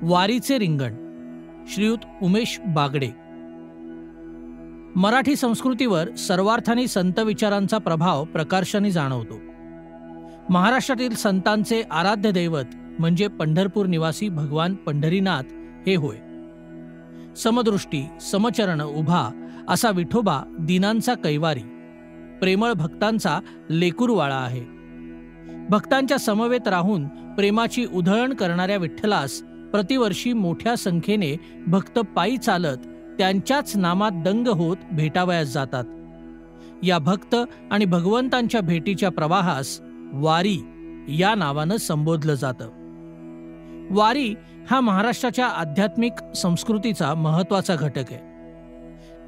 वारीचे रिंगण, श्रीयुत उमेश बागडे। मराठी संस्कृतीवर सर्वार्थाने संत विचारांचा प्रभाव प्रकर्षाने जाणवतो। महाराष्ट्रातील संतांचे आराध्य दैवत म्हणजे पंढरपूर निवासी भगवान पंढरीनाथ हे होय। समदृष्टी, समचरण उभा असा विठोबा दीनांचा कैवारी, प्रेमळ भक्तांचा लेकुरवाळा आहे। भक्तांच्या समवेत राहून प्रेमाची उधळण करणाऱ्या विठ्ठलास प्रतिवर्षी मोठ्या संख्येने भक्त पायी चालत त्यांच्याच नामात दंग होत भेटावयास जातात। या भक्त आणि भगवंतांच्या भेटीच्या प्रवाहास वारी या नावानं संबोधलं जातं। वारी हा महाराष्ट्राच्या आध्यात्मिक संस्कृतीचा महत्त्वाचा घटक आहे।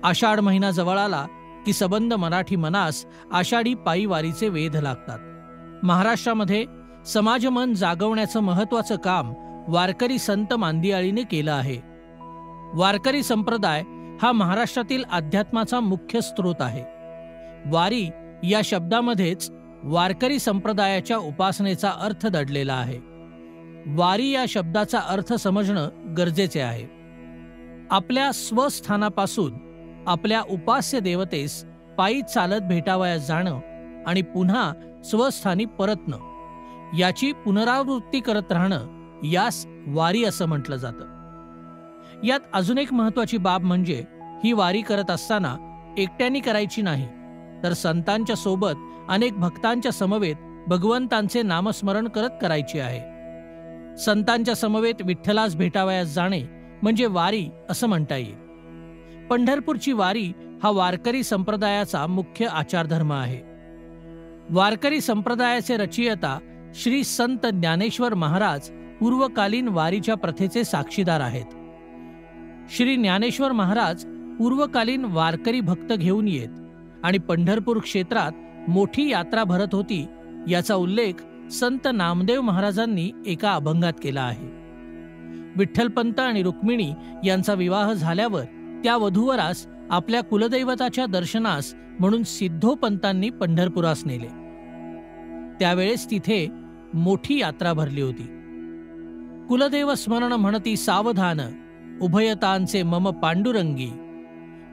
आषाढ महिना जवळ आला की सबंध मराठी मनास आषाढी पायी वारीचे वेध लागतात। महाराष्ट्रामध्ये समाजमन जागवण्याचं महत्त्वाचं काम वारकरी संत मांदियाळीने केलं आहे। वारकरी संप्रदाय हा महाराष्ट्रातील अध्यात्माचा मुख्य स्रोत आहे। वारी या शब्दामध्येच वारकरी संप्रदायाच्या उपासनेचा अर्थ दडलेला आहे। वारी या शब्दाचा अर्थ समजणं गरजेचे आहे। आपल्या स्वस्थानापासून आपल्या उपास्य देवतेस पायी चालत भेटावयास जाणं आणि पुन्हा स्वस्थानी परतणं याची पुनरावृत्ती करत राहणं यास वारी असं म्हटलं जातं। यात अजून एक महत्त्वाची बाब म्हणजे ही वारी करत असताना एकट्याने करायची नाही, तर संतांच्या सोबत अनेक भक्तांच्या समवेत भगवंतांचे नामस्मरण करत करायची आहे। संतांच्या समवेत विठ्ठलास भेटावयास जाणे म्हणजे वारी असं म्हणता येईल। पंढरपूरची वारी हा वारकरी संप्रदायाचा मुख्य आचारधर्म आहे। वारकरी संप्रदायाचे रचयिता श्री संत ज्ञानेश्वर महाराज पूर्वकालीन वारीच्या प्रथेचे साक्षीदार आहेत। श्री ज्ञानेश्वर महाराज पूर्वकालीन वारकरी भक्त घेऊन येत आणि पंढरपूर क्षेत्रात मोठी यात्रा भरत होती याचा उल्लेख संत नामदेव महाराजांनी एका अभंगात केला आहे। विठ्ठलपंत आणि रुक्मिणी यांचा विवाह झाल्यावर त्या वधूवरास आपल्या कुलदैवताच्या दर्शनास म्हणून सिद्धोपंतांनी पंढरपुरास नेले। त्यावेळेस तिथे मोठी यात्रा भरली होती। कुलदेव स्मरण म्हणती सावधान, उभयतांचे मम पांडुरंगी,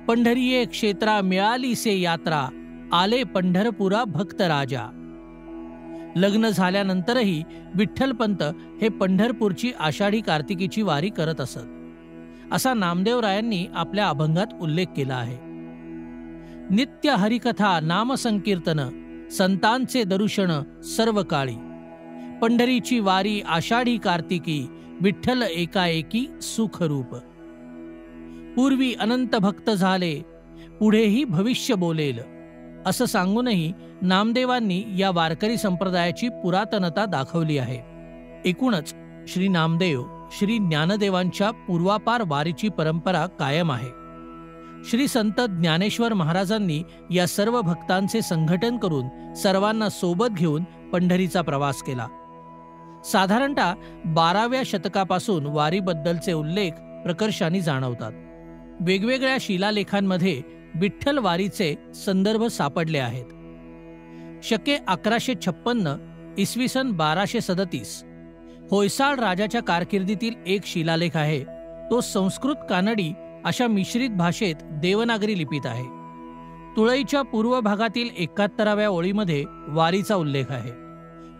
पंढरीये क्षेत्रा मिळाली से यात्रा, आले पंढरपुरा भक्त राजा। लग्न झाल्यानंतरही विठ्ठलपंत हे पंढरपूरची आषाढी कार्तिकीची वारी करत असत असा नामदेवरायांनी आपल्या अभंगात उल्लेख केला आहे। नित्य हरिकथा नामसंकीर्तन, संतांचे दर्शन सर्व काळी, पंढरीची वारी आषाढी कार्तिकी, विठ्ठल एकाएकी सुखरूप। पूर्वी अनंत भक्त झाले, पुढेही भविष्य बोलेल असं सांगूनही नामदेवांनी या वारकरी संप्रदायाची पुरातनता दाखवली आहे। एकूणच श्री नामदेव, श्री ज्ञानदेवांच्या पूर्वापार वारीची परंपरा कायम आहे। श्री संत ज्ञानेश्वर महाराजांनी या सर्व भक्तांचे संघटन करून सर्वांना सोबत घेऊन पंढरीचा प्रवास केला। साधारणतः 12व्या शतकापासून वारीबद्दलचे उल्लेख प्रकर्षाने जाणवतात। वेगवेगळ्या शिलालेखांमध्ये विठ्ठल वारीचे संदर्भ सापडले आहेत। शके 1156 इसवी सन 1237 होयसाळ राजाच्या कारकिर्दीतील एक शिलालेख आहे। तो संस्कृत कानडी अशा मिश्रित भाषेत देवनागरी लिपीत आहे। तुळईच्या पूर्व भागातील 71व्या ओळीमध्ये वारीचा उल्लेख आहे।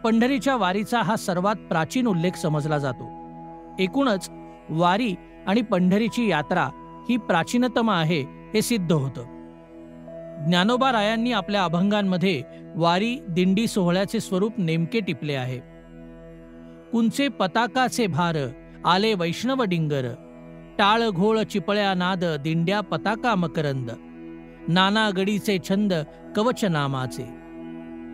पंढरीच्या वारीचा हा सर्वात प्राचीन उल्लेख समजला जातो। एकूणच वारी आणि पंढरीची यात्रा ही प्राचीनतम आहे हे सिद्ध होतं। ज्ञानोबा रायांनी आपल्या अभंगांमध्ये वारी दिंडी सोहळ्याचे स्वरूप नेमके टिपले आहे। कुंचे पताकाचे भार, आले वैष्णव डिंगर, टाळ घोळ चिपळ्या नाद, दिंड्या पताका मकरंद, नाना गडीचे छंद कवच नामाचे,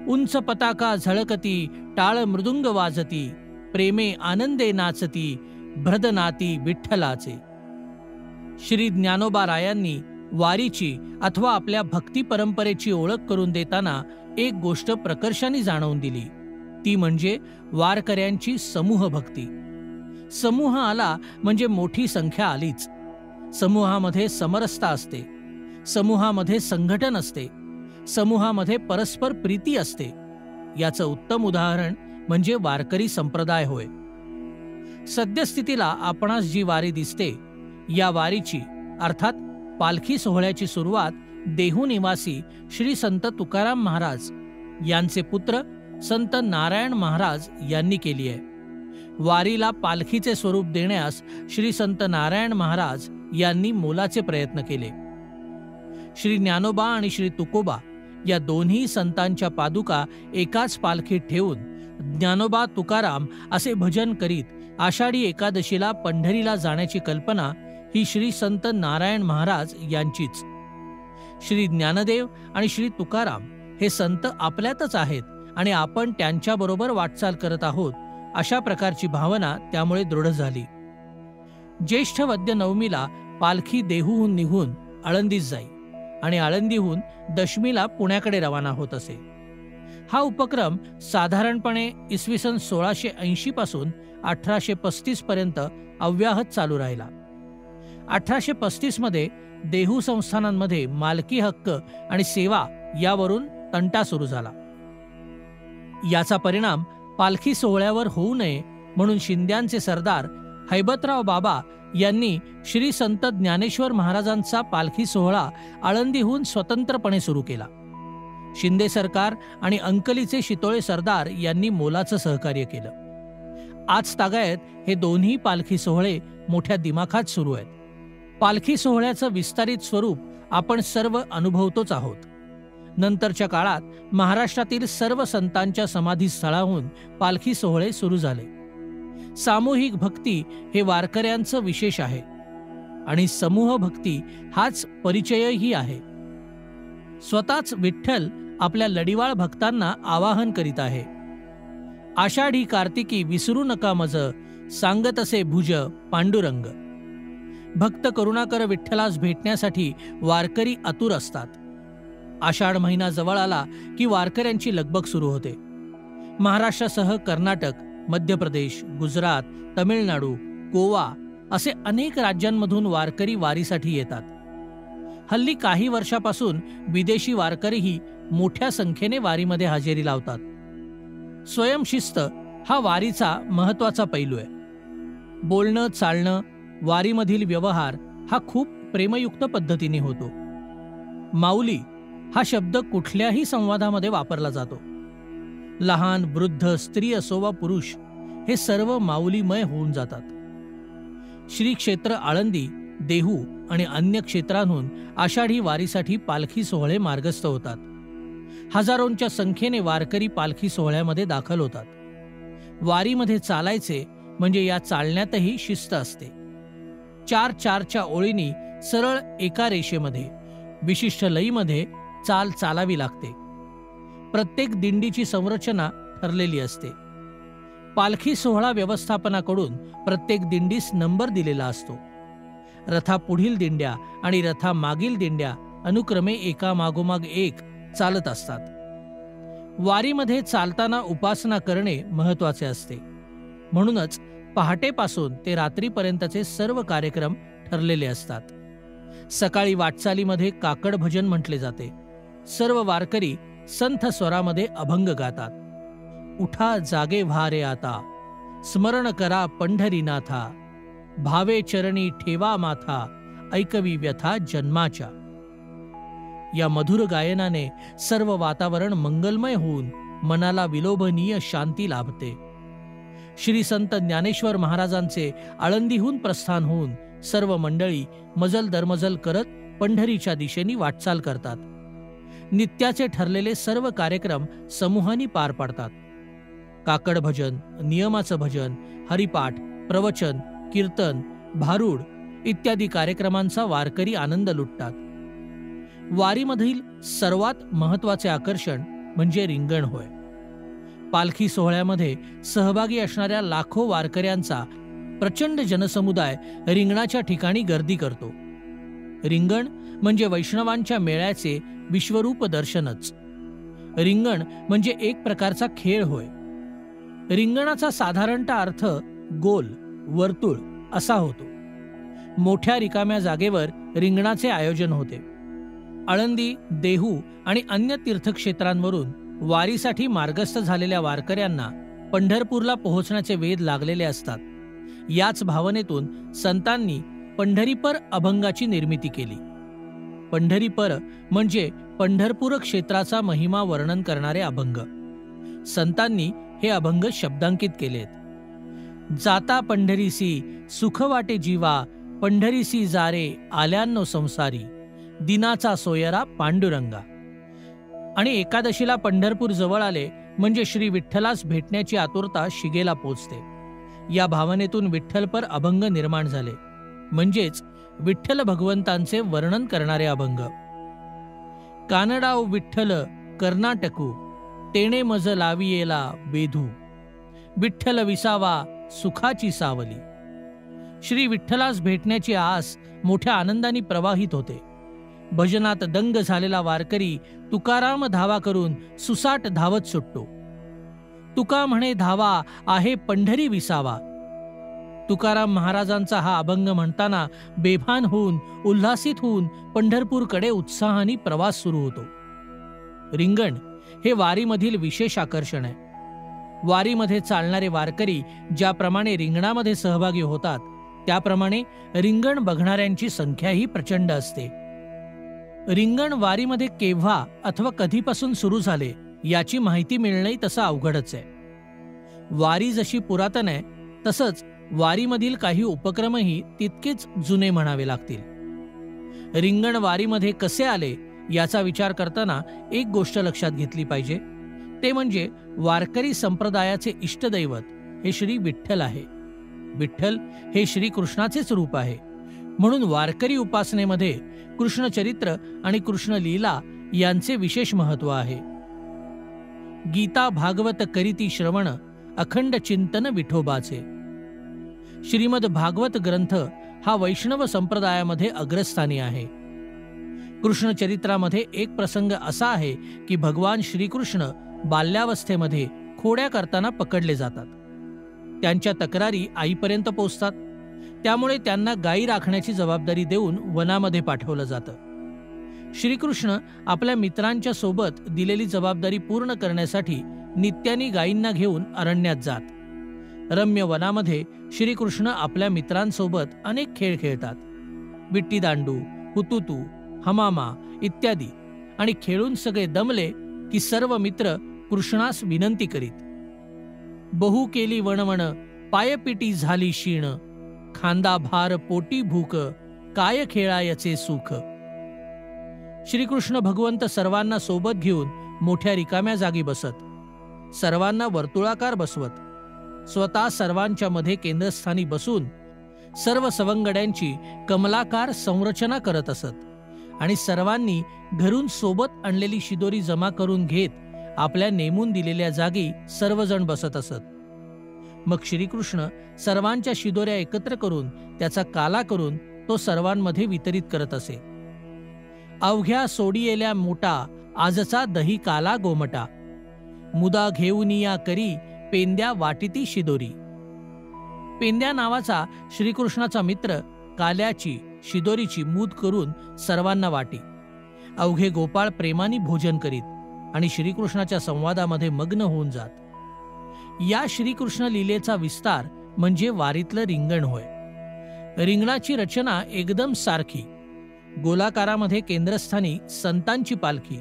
उंच पताका झळकती, टाळ मृदुंग वाजती, प्रेमे आनंदे नाचती, भ्रदनाती विठ्ठलाचे। श्री ज्ञानोबा रायांनी वारीची अथवा आपल्या भक्ती परंपरेची ओळख करून देताना एक गोष्ट प्रकर्षाने जाणवून दिली, ती म्हणजे वारकऱ्यांची समूह भक्ती। समूह आला म्हणजे मोठी संख्या आलीच। समूहामध्ये समरसता असते, समूहामध्ये संघटन असते, समूहामध्ये परस्पर प्रीती असते। याचं उत्तम उदाहरण म्हणजे वारकरी संप्रदाय होय। सद्यस्थितीला आपणास जी वारी दिसते, या वारीची अर्थात पालखी सोहळ्याची सुरुवात देहू निवासी श्री संत तुकाराम महाराज यांचे पुत्र संत नारायण महाराज यांनी केली आहे. वारीला पालखीचे स्वरूप देण्यास श्री संत नारायण महाराज यांनी मोलाचे प्रयत्न केले. श्री ज्ञानोबा आणि श्री तुकोबा या दोन्ही संतांच्या पादुका एकाच पालखीत ठेवून ज्ञानोबा तुकाराम असे भजन करीत आषाढी एकादशीला पंढरीला जाण्याची कल्पना ही श्री संत नारायण महाराज यांचीच. श्री ज्ञानदेव आणि श्री तुकाराम हे संत आपल्यातच आहेत आणि आपण त्यांच्याबरोबर वाटचाल करत आहोत, अशा प्रकारची भावना त्यामुळे दृढ झाली. ज्येष्ठ वद्य नवमीला पालखी देहूहून निघून आळंदीस जाई आणि आळंदीहून दशमीला पुण्याकडे रवाना होत असे. हा उपक्रम साधारणपणे इसवी सन 1680 पासून 1835 पर्यंत अव्याहत चालू राहिला. 1835 मध्ये देहू संस्थानांमध्ये मालकी हक्क आणि सेवा यावरून तंटा सुरू झाला. याचा परिणाम पालखी सोहळ्यावर होऊ नये म्हणून शिंद्यांचे सरदार हैबतराव बाबा यांनी श्री संत ज्ञानेश्वर महाराजांचा पालखी सोहळा आळंदीहून स्वतंत्रपणे सुरू केला. शिंदे सरकार आणि अंकलीचे शितोळे सरदार यांनी मोलाचं सहकार्य केलं. आज तागायत हे दोन्ही पालखी सोहळे मोठ्या दिमाखात सुरू आहेत. पालखी सोहळ्याचं विस्तारित स्वरूप आपण सर्व अनुभवतोच आहोत. नंतरच्या काळात महाराष्ट्रातील सर्व संतांच्या समाधीस्थळाहून पालखी सोहळे सुरू झाले. सामूहिक भक्ती हे वारकऱ्यांचं विशेष आहे आणि समूह भक्ती हाच परिचयही आहे. स्वतःच विठ्ठल आपल्या लढिवाळ भक्तांना आवाहन करीत आहे. आषाढी कार्तिकी विसरू नका मज, सांगतसे भुज पांडुरंग. भक्त करुणाकर विठ्ठलास भेटण्यासाठी वारकरी आतुर असतात. आषाढ महिना जवळ आला की वारकऱ्यांची लगबग सुरू होते. महाराष्ट्रासह कर्नाटक, मध्य प्रदेश, गुजरात, तमिळनाडू, गोवा असे अनेक राज्यांमधून वारकरी वारीसाठी येतात. हल्ली काही वर्षापासून विदेशी वारकरीही मोठ्या संख्येने वारीमध्ये हजेरी लावतात. स्वयंशिस्त हा वारीचा महत्वाचा पैलू आहे. बोलणं चालणं, वारीमधील व्यवहार हा खूप प्रेमयुक्त पद्धतीने होतो. माऊली हा शब्द कुठल्याही संवादामध्ये वापरला जातो. लहान वृद्ध, स्त्री असो वा पुरुष, हे सर्व माऊलीमय होऊन जातात. श्री क्षेत्र आळंदी, देहू आणि अन्य क्षेत्रांहून आषाढी वारीसाठी पालखी सोहळे मार्गस्थ होतात. हजारोंच्या संख्येने वारकरी पालखी सोहळ्यामध्ये दाखल होतात. वारीमध्ये चालायचे म्हणजे या चालण्यातही शिस्त असते. 4-4च्या ओळींनी सरळ एका रेषेमध्ये विशिष्ट लयीमध्ये चाल चालावी लागते. प्रत्येक दिंडीची संरचना ठरलेली असते. पालखी सोहळा व्यवस्थापनाकडून प्रत्येक दिंडीस नंबर दिलेला असतो. रथापुढील दिंड्या आणि रथामागील दिंड्या अनुक्रमे एका मागोमाग एक चालत असतात. वारीमध्ये चालताना उपासना करणे महत्वाचे असते. म्हणूनच पहाटेपासून ते रात्रीपर्यंतचे सर्व कार्यक्रम ठरलेले असतात. सकाळी वाटचालीमध्ये काकड भजन म्हटले जाते. सर्व वारकरी संथ स्वरामध्ये अभंग गातात. उठा जागे व्हा रे आता, स्मरण करा पंढरीनाथा, भावे चरणी ठेवा माथा, ऐकवी व्यथा जन्माच्या. या मधुर गायनाने सर्व वातावरण मंगलमय होऊन मनाला विलोभनीय शांती लाभते. श्री संत ज्ञानेश्वर महाराजांचे आळंदीहून प्रस्थान होऊन सर्व मंडळी मजल दरमजल करत पंढरीच्या दिशेने वाटचाल करतात. नित्याचे ठरलेले सर्व कार्यक्रम समूहानी पार पाडतात. काकड भजन, नियमाचं भजन, हरिपाठ, प्रवचन, कीर्तन, भारूड इत्यादी कार्यक्रमांचा वारकरी आनंद लुटतात. वारीमधील सर्वात महत्वाचे आकर्षण म्हणजे रिंगण होय. पालखी सोहळ्यामध्ये सहभागी असणाऱ्या लाखो वारकऱ्यांचा प्रचंड जनसमुदाय रिंगणाच्या ठिकाणी गर्दी करतो. रिंगण म्हणजे वैष्णवांच्या मेळ्याचे विश्वरूप दर्शनच. रिंगण म्हणजे एक प्रकारचा खेळ होय. रिंगणाचा साधारणतः अर्थ गोल, वर्तुळ असा होतो. मोठ्या रिकाम्या जागेवर रिंगणाचे आयोजन होते. आळंदी, देहू आणि अन्य तीर्थक्षेत्रांवरून वारीसाठी मार्गस्थ झालेल्या वारकऱ्यांना पंढरपूरला पोहोचण्याचे वेध लागलेले असतात. याच भावनेतून संतांनी पंढरीपर अभंगाची निर्मिती केली. पंढरीपर म्हणजे पंढरपूर क्षेत्राचा महिमा वर्णन करणारे अभंग. संतांनी हे अभंग शब्दांकित केलेत. जाता पंढरीसी सुख वाटे जीवा, पंढरीसी जारे आल्यानो संसारी, दिनाचा सोयरा पांडुरंगा. आणि एकादशीला पंढरपूर जवळ आले म्हणजे श्री विठ्ठलास भेटण्याची आतुरता शिगेला पोचते. या भावनेतून विठ्ठलपर अभंग निर्माण झाले, म्हणजेच विठ्ठल भगवंतांचे वर्णन करणारे अभंग. कानडाव विठ्ठल कर्नाटकू, तेणे मज लावियेला बेधू, विठ्ठल विसावा सुखाची सावली. श्री विठ्ठलास भेटण्याची आस मोठ्या आनंदाने प्रवाहित होते. भजनात दंग झालेला वारकरी तुकाराम धावा करून सुसाट धावत सुटतो. तुका म्हणे धावा आहे पंढरी विसावा. तुकाराम महाराजांचा हा अभंग म्हणताना बेभान होऊन उल्हासित होऊन पंढरपूरकडे उत्साहाने प्रवास सुरू होतो. रिंगण हे वारीमधील विशेष आकर्षण आहे. वारीमध्ये चालणारे वारकरी ज्याप्रमाणे रिंगणामध्ये सहभागी होतात, त्याप्रमाणे रिंगण बघणाऱ्यांची संख्याही प्रचंड असते. रिंगण वारीमध्ये केव्हा अथवा कधीपासून सुरू झाले याची माहिती मिळणंही तसं अवघडच आहे. वारी जशी पुरातन आहे, तसंच वारीमधील काही उपक्रमही तितकेच जुने म्हणावे लागतील. रिंगण वारीमध्ये कसे आले याचा विचार करताना एक गोष्ट लक्षात घेतली पाहिजे, ते म्हणजे वारकरी संप्रदायाचे इष्टदैवत हे श्री विठ्ठल आहे. विठ्ठल हे श्रीकृष्णाचेच रूप आहे. म्हणून वारकरी उपासनेमध्ये कृष्णचरित्र आणि कृष्णलीला यांचे विशेष महत्त्व आहे. गीता भागवत करीती श्रवण, अखंड चिंतन विठोबाचे. श्रीमद भागवत ग्रंथ हा वैष्णव संप्रदायामध्ये अग्रस्थानी आहे. कृष्णचरित्रामध्ये एक प्रसंग असा आहे की भगवान श्रीकृष्ण बाल्यावस्थेमध्ये खोड्या करताना पकडले जातात. त्यांच्या तक्रारी आईपर्यंत पोहोचतात. त्यामुळे त्यांना गायी राखण्याची जबाबदारी देऊन वनामध्ये पाठवलं जातं. श्रीकृष्ण आपल्या मित्रांच्या सोबत दिलेली जबाबदारी पूर्ण करण्यासाठी नित्याने गायींना घेऊन अरण्यात जात. रम्य वनामध्ये श्रीकृष्ण आपल्या मित्रांसोबत अनेक खेळ खेळतात. विट्टीदांडू, हुतुतू, हमामा इत्यादी. आणि खेळून सगळे दमले की सर्व मित्र कृष्णास विनंती करीत, बहु केली वणवण, पायपिटी झाली शीण, खांदा भार पोटी भूक, काय खेळायचे सुख. श्रीकृष्ण भगवंत सर्वांना सोबत घेऊन मोठ्या रिकाम्या जागी बसत, सर्वांना वर्तुळाकार बसवत, स्वतः सर्वांच्या मध्ये केंद्रस्थानी बसून सर्व सवंगड्यांची कमलाकार संरचना करत असत आणि सर्वांनी घरून सोबत आणलेली शिदोरी जमा करून घेत आपल्या नेमून दिलेल्या जागी सर्वजण बसत असत. मग श्रीकृष्ण सर्वांच्या शिदोऱ्या एकत्र करून त्याचा काला करून तो सर्वांमध्ये वितरित करत असे. अवघ्या सोडियेल्या मोठा, आजचा दही काला गोमटा, मुदा घेऊनिया करी पेंद्या वाटिती शिदोरी. पेंद्या नावाचा श्रीकृष्णाचा मित्र काल्याची शिदोरीची मूद करून सर्वांना वाटी. अवघे गोपाळ प्रेमाने भोजन करीत आणि श्रीकृष्णाच्या संवादामध्ये मग्न होऊन जात. या श्रीकृष्ण लीलेचा विस्तार म्हणजे वारीतलं रिंगण होय. रिंगणाची रचना एकदम सारखी. गोलाकारामध्ये केंद्रस्थानी संतांची पालखी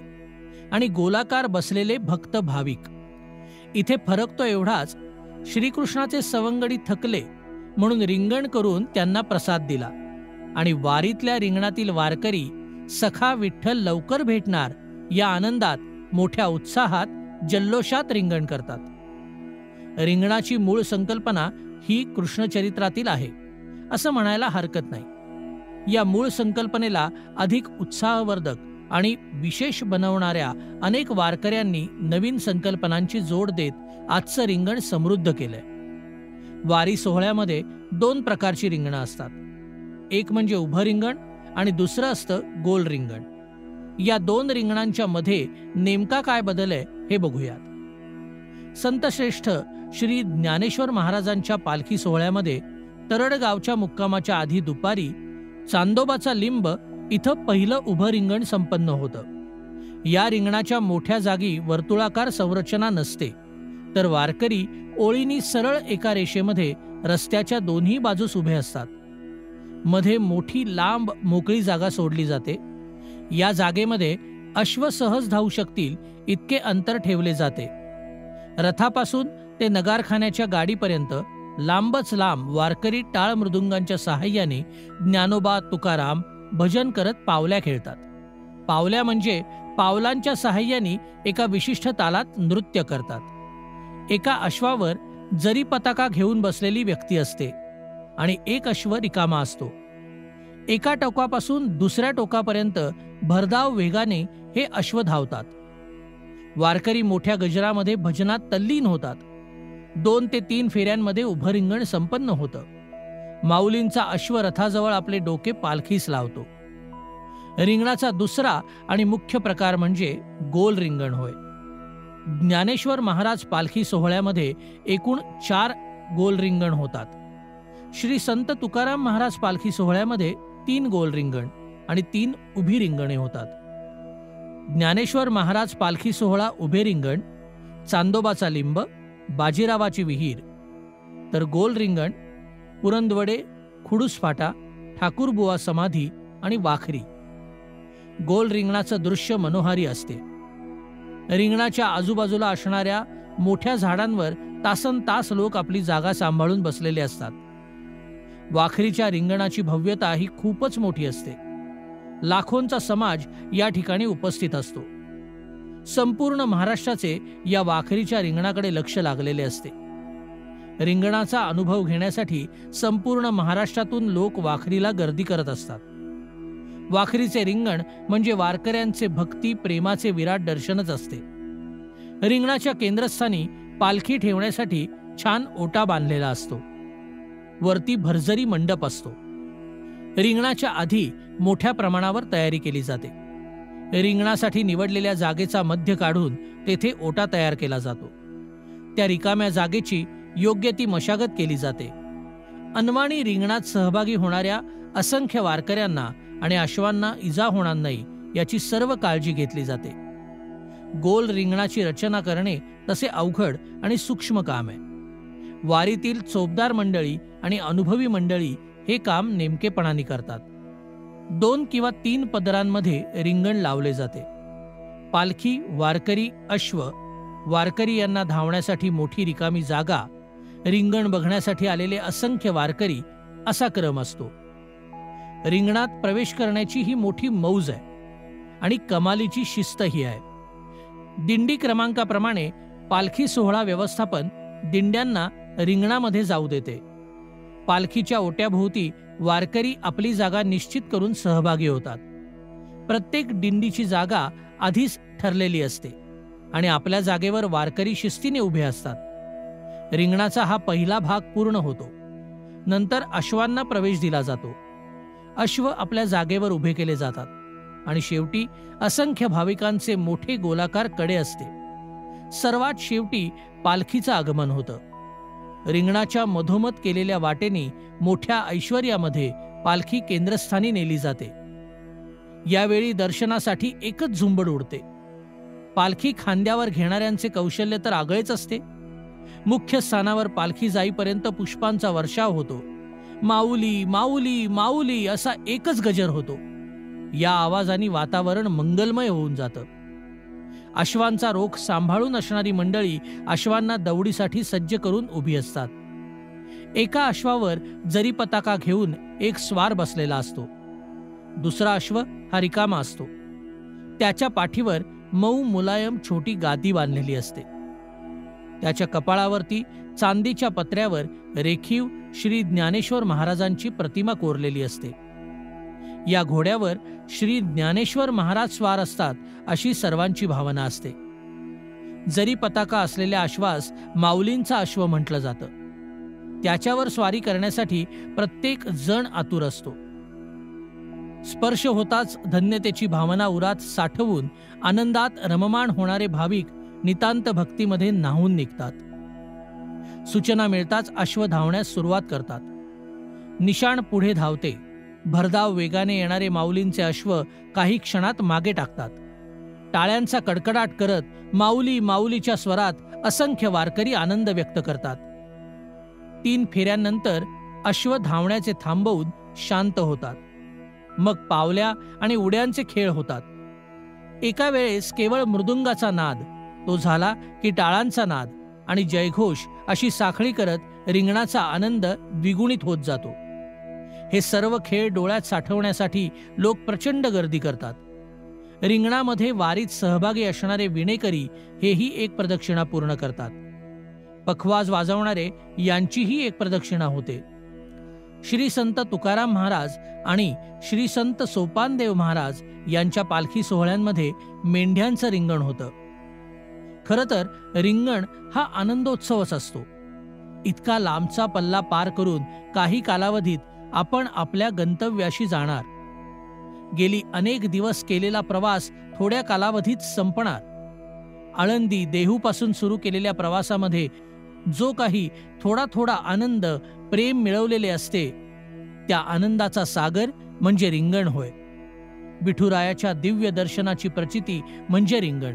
आणि गोलाकार बसलेले भक्त भाविक. इथे फरक तो एवढाच, श्रीकृष्णाचे सवंगडी थकले म्हणून रिंगण करून त्यांना प्रसाद दिला आणि वारीतल्या रिंगणातील वारकरी सखा विठ्ठल लवकर भेटणार या आनंदात मोठ्या उत्साहात जल्लोषात रिंगण करतात. रिंगणाची मूळ संकल्पना ही कृष्णचरित्रातील आहे असं म्हणायला हरकत नाही. या मूळ संकल्पनेला अधिक उत्साहवर्धक आणि विशेष बनवणाऱ्या अनेक वारकऱ्यांनी नवीन संकल्पनांची जोड देत आजचं रिंगण समृद्ध केलंय. वारी सोहळ्यामध्ये 2 प्रकारची रिंगणं असतात. एक म्हणजे उभं रिंगण आणि दुसरं असतं गोल रिंगण. या 2 रिंगणांच्या मध्ये नेमका काय बदल आहे हे बघूयात. संतश्रेष्ठ श्री ज्ञानेश्वर महाराजांच्या पालखी सोहळ्यामध्ये तरड गावच्या मुक्कामाच्या आधी दुपारी चांदोबाचा लिंब इथं पहिलं उभं रिंगण संपन्न होतं. या रिंगणाच्या मोठ्या जागी वर्तुळाकार संरचना नसते, तर वारकरी ओळीनी सरळ एका रेषेमध्ये रस्त्याच्या दोन्ही बाजूस उभे असतात. मध्ये मोठी लांब मोकळी जागा सोडली जाते. या जागेमध्ये अश्व सहज धावू शकतील इतके अंतर ठेवले जाते. रथापासून ते नगारखान्याच्या गाडीपर्यंत लांबच लांब वारकरी टाळ मृदुंगांच्या सहाय्याने ज्ञानोबा तुकाराम भजन करत पावल्या खेळतात. पावल्या म्हणजे पावलांच्या सहाय्याने एका विशिष्ट तालात नृत्य करतात. एका अश्वावर जरी पताका घेऊन बसलेली व्यक्ती असते आणि एक अश्व रिकामा असतो. एका टोकापासून दुसऱ्या टोकापर्यंत भरधाव वेगाने हे अश्व धावतात. वारकरी मोठ्या गजरामध्ये भजनात तल्लीन होतात. 2 ते 3 फेऱ्यांमध्ये उभं रिंगण संपन्न होतं. माऊलींचा अश्व रथाजवळ आपले डोके पालखीस लावतो. रिंगणाचा दुसरा आणि मुख्य प्रकार म्हणजे गोल रिंगण होय. ज्ञानेश्वर महाराज पालखी सोहळ्यामध्ये एकूण 4 गोल रिंगण होतात. श्री संत तुकाराम महाराज पालखी सोहळ्यामध्ये 3 गोल रिंगण आणि 3 उभी रिंगणे होतात. ज्ञानेश्वर महाराज पालखी सोहळा उभे रिंगण, चांदोबाचा लिंब, बाजीरावाची विहीर, तर गोल रिंगण पुरंदवडे, खुडूस फाटा, ठाकूरबुवा समाधी आणि वाखरी. गोल रिंगणाचं दृश्य मनोहारी असते. रिंगणाच्या आजूबाजूला असणाऱ्या मोठ्या झाडांवर तासनतास लोक आपली जागा सांभाळून बसलेले असतात. वाखरीच्या रिंगणाची भव्यता ही खूपच मोठी असते. लाखोंचा समाज या ठिकाणी उपस्थित असतो. संपूर्ण महाराष्ट्राचे या वाखरीच्या रिंगणाकडे लक्ष लागलेले असते. रिंगणाचा अनुभव घेण्यासाठी संपूर्ण महाराष्ट्रातून लोक वाखरीला गर्दी करत असतात. वाखरीचे रिंगण म्हणजे वारकऱ्यांचे भक्ती प्रेमाचे विराट दर्शनच असते. रिंगणाच्या केंद्रस्थानी पालखी ठेवण्यासाठी छान ओटा बांधलेला असतो. वरती भरजरी मंडप असतो. रिंगणाच्या आधी मोठ्या प्रमाणावर तयारी केली जाते. रिंगणासाठी निवडलेल्या जागेचा मध्य काढून तेथे ओटा तयार केला जातो. त्या रिकाम्या जागेची योग्य ती मशागत केली जाते. अनवाणी रिंगणात सहभागी होणाऱ्या असंख्य वारकऱ्यांना आणि अश्वांना इजा होणार नाही याची सर्व काळजी घेतली जाते. गोल रिंगणाची रचना करणे तसे अवघड आणि सूक्ष्म काम आहे. वारीतील चोपदार मंडळी आणि अनुभवी मंडळी हे काम नेमकेपणाने करतात. 2 किंवा 3 पदरांमध्ये रिंगण लावले जाते. पालखी, वारकरी, अश्व, वारकरी यांना धावण्यासाठी मोठी रिकामी जागा, रिंगण बघण्यासाठी आलेले असंख्य वारकरी असा क्रम असतो. रिंगणात प्रवेश करण्याची ही मोठी मौज आहे आणि कमालीची शिस्तही आहे. दिंडी क्रमांकाप्रमाणे पालखी सोहळा व्यवस्थापन दिंड्यांना रिंगणामध्ये जाऊ देते. पालखीच्या ओट्याभोवती वारकरी आपली जागा निश्चित करून सहभागी होतात. प्रत्येक दिंडीची जागा आधीच ठरलेली असते आणि आपल्या जागेवर वारकरी शिस्तीने उभे असतात. रिंगणाचा हा पहिला भाग पूर्ण होतो. नंतर अश्वांना प्रवेश दिला जातो. अश्व आपल्या जागेवर उभे केले जातात आणि शेवटी असंख्य भाविकांचे मोठे गोलाकार कडे असते. सर्वात शेवटी पालखीचं आगमन होतं. रिंगणाच्या मधोमध केलेल्या वाटेने मोठ्या ऐश्वर्यामध्ये पालखी केंद्रस्थानी नेली जाते. यावेळी दर्शनासाठी एकच झुंबड उडते. पालखी खांद्यावर घेणाऱ्यांचे कौशल्य तर आगळेच असते. मुख्य स्थानावर पालखी जाईपर्यंत पुष्पांचा वर्षाव होतो. माऊली माऊली माऊली असा एकच गजर होतो. या आवाजाने वातावरण मंगलमय होऊन जातं. अश्वांचा रोख सांभाळून असणारी मंडळी अश्वांना दौडीसाठी सज्ज करून उभी असतात. एका अश्वावर जरी पताका घेऊन एक स्वार बसलेला असतो. दुसरा अश्व हा रिकामा असतो. त्याच्या पाठीवर मऊ मुलायम छोटी गादी बांधलेली असते. त्याच्या कपाळावरती चांदीच्या पत्र्यावर रेखीव श्री ज्ञानेश्वर महाराजांची प्रतिमा कोरलेली असते. या घोड्यावर श्री ज्ञानेश्वर महाराज स्वार असतात अशी सर्वांची भावना असते. जरी पताका असलेल्या अश्वास माऊलींचा अश्व म्हटलं जातं. त्याच्यावर स्वारी करण्यासाठी प्रत्येक जण आतुर असतो. स्पर्श होताच धन्यतेची भावना उरात साठवून आनंदात रममाण होणारे भाविक नितांत भक्तीमध्ये न्हावून निघतात. सूचना मिळताच अश्व धावण्यास सुरुवात करतात. निशाण पुढे धावते. भरधाव वेगाने येणारे माऊलींचे अश्व काही क्षणात मागे टाकतात. टाळ्यांचा कडकडाट करत माऊली माऊलीच्या स्वरात असंख्य वारकरी आनंद व्यक्त करतात. 3 फेऱ्यांनंतर अश्व धावण्याचे थांबवून शांत होतात. मग पावल्या आणि उड्यांचे खेळ होतात. एका वेळेस केवळ मृदुंगाचा नाद, तो झाला की टाळांचा नाद आणि जयघोष अशी साखळी करत रिंगणाचा आनंद द्विगुणित होत जातो. हे सर्व खेळ डोळ्यात साठवण्यासाठी लोक प्रचंड गर्दी करतात. रिंगणामध्ये वारीत सहभागी असणारे विणेकरी हेही एक प्रदक्षिणा पूर्ण करतात. पखवाज वाजवणारे यांचीही एक प्रदक्षिणा होते. श्री संत तुकाराम महाराज आणि श्री संत सोपानदेव महाराज यांच्या पालखी सोहळ्यांमध्ये मेंढ्यांचं रिंगण होतं. खरं तर रिंगण हा आनंदोत्सवच असतो. इतका लांबचा पल्ला पार करून काही कालावधीत आपण आपल्या गंतव्याशी जाणार. गेली अनेक दिवस केलेला प्रवास थोड्या कालावधीत संपणार. आळंदी देहूपासून सुरू केलेल्या प्रवासामध्ये जो काही थोडा थोडा आनंद प्रेम मिळवलेले असते, त्या आनंदाचा सागर म्हणजे रिंगण होय. विठुरायाच्या दिव्य दर्शनाची प्रचिती म्हणजे रिंगण.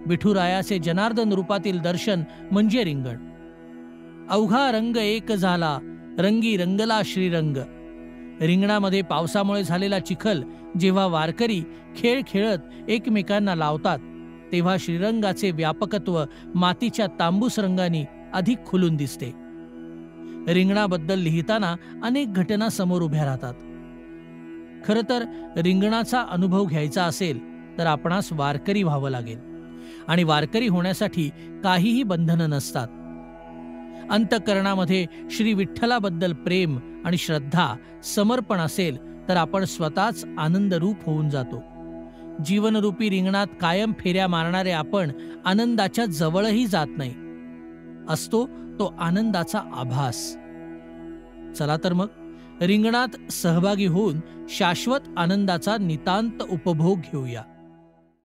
विठुरायाचे जनार्दन रूपातील दर्शन म्हणजे रिंगण. अवघा रंग एक झाला, रंगी रंगला श्रीरंग. रिंगणामध्ये पावसामुळे झालेला चिखल जेव्हा वारकरी खेळ खेळत एकमेकांना लावतात, तेव्हा श्रीरंगाचे व्यापकत्व मातीच्या तांबूस रंगाने अधिक खुलून दिसते. रिंगणाबद्दल लिहिताना अनेक घटना समोर उभ्या राहतात. खरं तर रिंगणाचा अनुभव घ्यायचा असेल तर आपणास वारकरी व्हावं लागेल. आणि वारकरी होण्यासाठी काहीही बंधनं नसतात. अंतःकरणामध्ये श्री विठ्ठलाबद्दल प्रेम आणि श्रद्धा, समर्पण असेल तर आपण स्वतःच आनंदरूप होऊन जातो. जीवनरूपी रिंगणात कायम फेऱ्या मारणारे आपण आनंदाच्या जवळही जात नाही. असतो तो आनंदाचा आभास. चला तर मग रिंगणात सहभागी होऊन शाश्वत आनंदाचा नितांत उपभोग घेऊया.